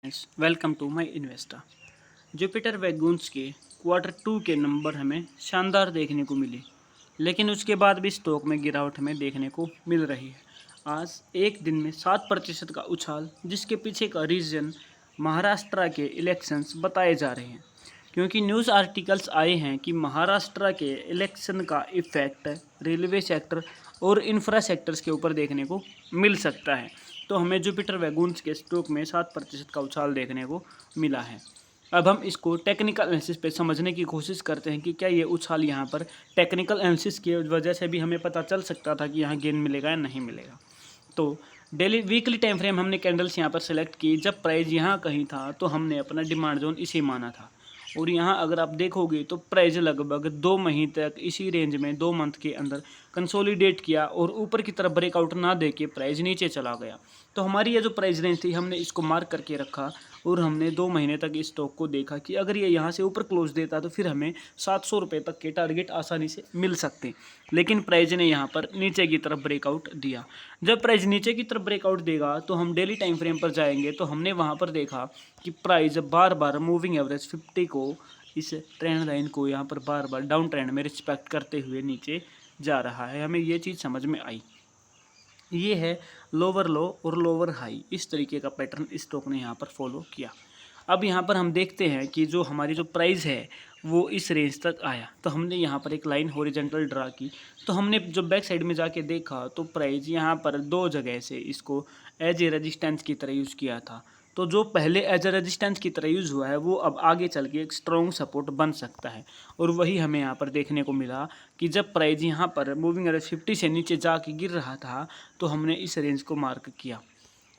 Welcome to my investor. Jupiter Wagons के Q2 के number हमें शानदार देखने को मिले, लेकिन उसके बाद भी स्टॉक में गिरावट हमें देखने को मिल रही है। आज एक दिन में 7% का उछाल, जिसके पीछे का रीज़न महाराष्ट्र के इलेक्शंस बताए जा रहे हैं, क्योंकि न्यूज़ आर्टिकल्स आए हैं कि महाराष्ट्र के इलेक्शन का इफ़ेक्ट रेलवे सेक्टर और इंफ्रा सेक्टर्स के ऊपर देखने को मिल सकता है। तो हमें जुपिटर वैगन्स के स्टॉक में 7% का उछाल देखने को मिला है। अब हम इसको टेक्निकल एनालिसिस पे समझने की कोशिश करते हैं कि क्या ये उछाल यहाँ पर टेक्निकल एनालिसिस की वजह से भी हमें पता चल सकता था कि यहाँ गेन मिलेगा या नहीं मिलेगा। तो डेली वीकली टाइम फ्रेम हमने कैंडल्स यहाँ पर सेलेक्ट की। जब प्राइस यहाँ कहीं था तो हमने अपना डिमांड जोन इसे माना था, और यहाँ अगर आप देखोगे तो प्राइस लगभग 2 महीने तक इसी रेंज में 2 मंथ के अंदर कंसोलिडेट किया और ऊपर की तरफ ब्रेकआउट ना दे के प्राइस नीचे चला गया। तो हमारी ये जो प्राइस रेंज थी हमने इसको मार्क करके रखा और हमने 2 महीने तक इस स्टॉक को देखा कि अगर ये यहाँ से ऊपर क्लोज देता तो फिर हमें 700 रुपये तक के टारगेट आसानी से मिल सकते। लेकिन प्राइस ने यहाँ पर नीचे की तरफ ब्रेकआउट दिया। जब प्राइस नीचे की तरफ ब्रेकआउट देगा तो हम डेली टाइम फ्रेम पर जाएंगे, तो हमने वहाँ पर देखा कि प्राइस बार बार मूविंग एवरेज 50 को, इस ट्रेंड लाइन को यहाँ पर बार बार डाउन ट्रेंड में रिस्पेक्ट करते हुए नीचे जा रहा है। हमें ये चीज़ समझ में आई। ये है लोअर लो और लोअर हाई, इस तरीके का पैटर्न स्टॉक ने यहाँ पर फॉलो किया। अब यहाँ पर हम देखते हैं कि जो हमारी जो प्राइस है वो इस रेंज तक आया, तो हमने यहाँ पर एक लाइन हॉरिजॉन्टल ड्रा की। तो हमने जो बैक साइड में जाके देखा तो प्राइस यहाँ पर 2 जगह से इसको एज ए रेजिस्टेंस की तरह यूज़ किया था। तो जो पहले एज ए रेजिस्टेंस की तरह यूज़ हुआ है वो अब आगे चल के एक स्ट्रॉन्ग सपोर्ट बन सकता है, और वही हमें यहाँ पर देखने को मिला कि जब प्राइस यहाँ पर मूविंग एवरेज 50 से नीचे जाके गिर रहा था तो हमने इस रेंज को मार्क किया।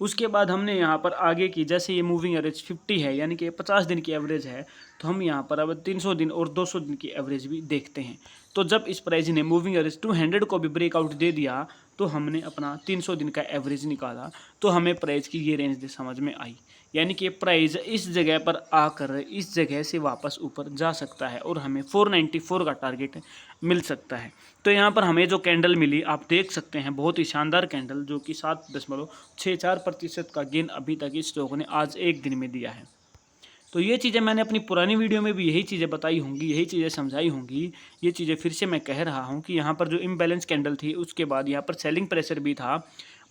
उसके बाद हमने यहाँ पर आगे की, जैसे ये मूविंग एवरेज 50 है यानी कि 50 दिन की एवरेज है, तो हम यहाँ पर अब 300 दिन और 200 दिन की एवरेज भी देखते हैं। तो जब इस प्राइस ने मूविंग एवरेज 200 को भी ब्रेकआउट दे दिया तो हमने अपना 300 दिन का एवरेज निकाला, तो हमें प्राइस की ये रेंज समझ में आई, यानी कि प्राइस इस जगह पर आकर इस जगह से वापस ऊपर जा सकता है और हमें 494 का टारगेट मिल सकता है। तो यहाँ पर हमें जो कैंडल मिली आप देख सकते हैं, बहुत ही शानदार कैंडल, जो कि 7.64% का गेन अभी तक इस स्टॉक ने आज एक दिन में दिया है। तो ये चीज़ें मैंने अपनी पुरानी वीडियो में भी यही चीज़ें बताई होंगी, यही चीज़ें समझाई होंगी। ये चीज़ें फिर से मैं कह रहा हूँ कि यहाँ पर जो इम्बैलेंस कैंडल थी उसके बाद यहाँ पर सेलिंग प्रेशर भी था।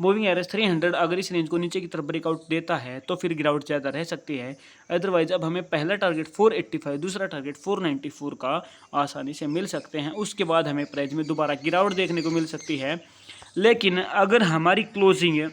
मूविंग एवरेज 300 अगर इस रेंज को नीचे की तरफ ब्रेकआउट देता है तो फिर गिरावट ज़्यादा रह सकती है। अदरवाइज अब हमें पहला टारगेट 485, दूसरा टारगेट 494 का आसानी से मिल सकते हैं। उसके बाद हमें प्राइस में दोबारा गिरावट देखने को मिल सकती है। लेकिन अगर हमारी क्लोजिंग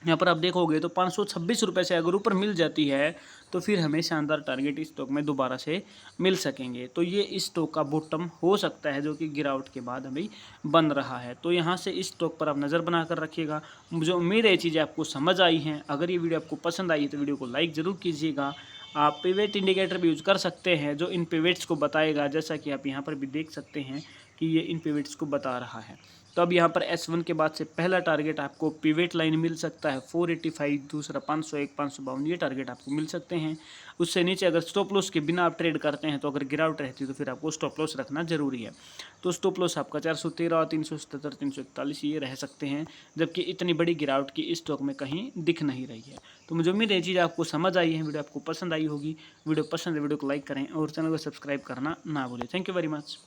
यहाँ पर आप देखोगे तो 526 रुपये से अगर ऊपर मिल जाती है तो फिर हमें शानदार टारगेट इस स्टॉक में दोबारा से मिल सकेंगे। तो ये इस स्टॉक का बॉटम हो सकता है, जो कि गिरावट के बाद हमें बन रहा है। तो यहाँ से इस स्टॉक पर आप नज़र बना कर रखिएगा। मुझे उम्मीद है ये चीज़ें आपको समझ आई हैं। अगर ये वीडियो आपको पसंद आई है तो वीडियो को लाइक ज़रूर कीजिएगा। आप पिवेट इंडिकेटर भी यूज़ कर सकते हैं जो इन पिवेट्स को बताएगा, जैसा कि आप यहाँ पर भी देख सकते हैं कि ये इन पिवेट्स को बता रहा है। तो अब यहाँ पर S1 के बाद से पहला टारगेट आपको पिवेट लाइन मिल सकता है 485, दूसरा 501, 552, ये टारगेट आपको मिल सकते हैं। उससे नीचे अगर स्टॉप लॉस के बिना आप ट्रेड करते हैं तो अगर गिरावट रहती है तो फिर आपको स्टॉप लॉस रखना जरूरी है। तो स्टॉप लॉस आपका 413, 377, 341 ये रह सकते हैं, जबकि इतनी बड़ी गिरावट की इस स्टॉक में कहीं दिख नहीं रही है। तो मुझे उम्मीद है ये चीज़ आपको समझ आई है, वीडियो आपको पसंद आई होगी। वीडियो पसंद है वीडियो को लाइक करें और चैनल को सब्सक्राइब करना ना भूलें। Thank you very much.